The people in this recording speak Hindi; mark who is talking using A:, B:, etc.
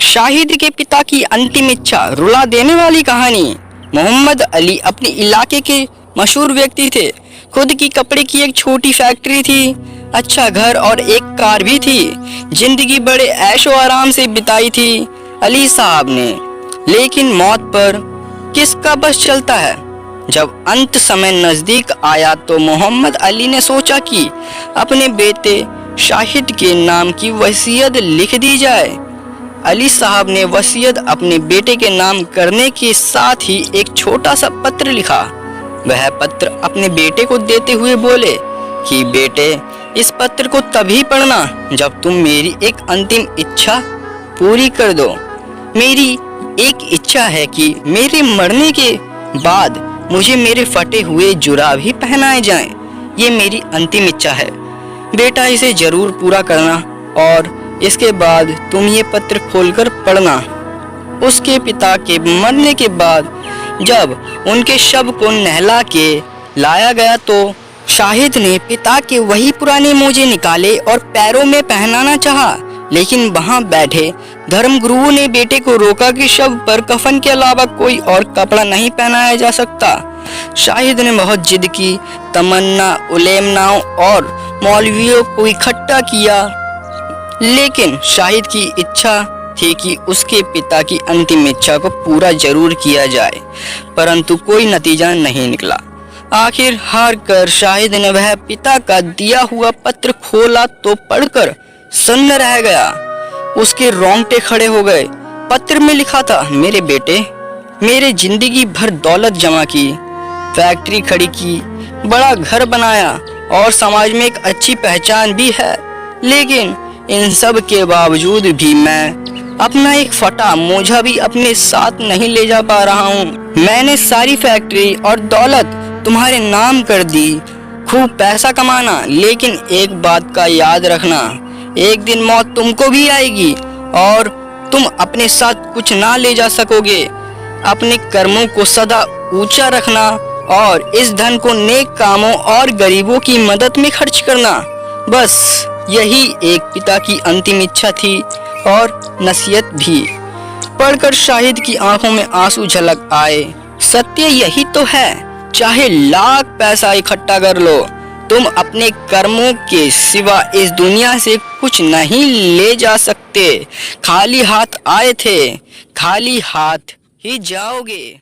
A: शाहिद के पिता की अंतिम इच्छा, रुला देने वाली कहानी। मोहम्मद अली अपने इलाके के मशहूर व्यक्ति थे। खुद की कपड़े की एक छोटी फैक्ट्री थी, अच्छा घर और एक कार भी थी। जिंदगी बड़े ऐशो आराम से बिताई थी अली साहब ने। लेकिन मौत पर किसका बस चलता है। जब अंत समय नजदीक आया तो मोहम्मद अली ने सोचा कि अपने बेटे शाहिद के नाम की वसीयत लिख दी जाए। अली साहब ने वसीयत अपने बेटे के नाम करने के साथ ही एक छोटा सा पत्र लिखा। वह पत्र अपने बेटे को देते हुए बोले कि बेटे, इस पत्र को तभी पढ़ना जब तुम मेरी एक अंतिम इच्छा पूरी कर दो। मेरी एक इच्छा है कि मेरे मरने के बाद मुझे मेरे फटे हुए जुराब ही पहनाए जाएं। ये मेरी अंतिम इच्छा है बेटा, इसे जरूर पूरा करना और इसके बाद तुम ये पत्र खोलकर पढ़ना। उसके पिता के मरने के बाद जब उनके शव को नहला के लाया गया तो शाहिद ने पिता के वही पुराने मोजे निकाले और पैरों में पहनाना चाहा, लेकिन वहां बैठे धर्मगुरुओं ने बेटे को रोका कि शव पर कफन के अलावा कोई और कपड़ा नहीं पहनाया जा सकता। शाहिद ने बहुत जिद की, तमन्ना, उलेमाओं और मौलवियों को इकट्ठा किया, लेकिन शाहिद की इच्छा थी कि उसके पिता की अंतिम इच्छा को पूरा जरूर किया जाए, परंतु कोई नतीजा नहीं निकला। आखिर हार कर शाहिद ने वह पिता का दिया हुआ पत्र खोला तो पढ़कर सन्न रह गया। उसके रोंगटे खड़े हो गए। पत्र में लिखा था, मेरे बेटे, मेरे जिंदगी भर दौलत जमा की, फैक्ट्री खड़ी की, बड़ा घर बनाया और समाज में एक अच्छी पहचान भी है, लेकिन इन सब के बावजूद भी मैं अपना एक फटा मोजा भी अपने साथ नहीं ले जा पा रहा हूँ। मैंने सारी फैक्ट्री और दौलत तुम्हारे नाम कर दी, खूब पैसा कमाना, लेकिन एक बात का याद रखना, एक दिन मौत तुमको भी आएगी और तुम अपने साथ कुछ ना ले जा सकोगे। अपने कर्मों को सदा ऊंचा रखना और इस धन को नेक कामों और गरीबों की मदद में खर्च करना। बस यही एक पिता की अंतिम इच्छा थी और नसीहत भी। पढ़कर शाहिद की आंखों में आंसू झलक आए। सत्य यही तो है, चाहे लाख पैसा इकट्ठा कर लो, तुम अपने कर्मों के सिवा इस दुनिया से कुछ नहीं ले जा सकते। खाली हाथ आए थे, खाली हाथ ही जाओगे।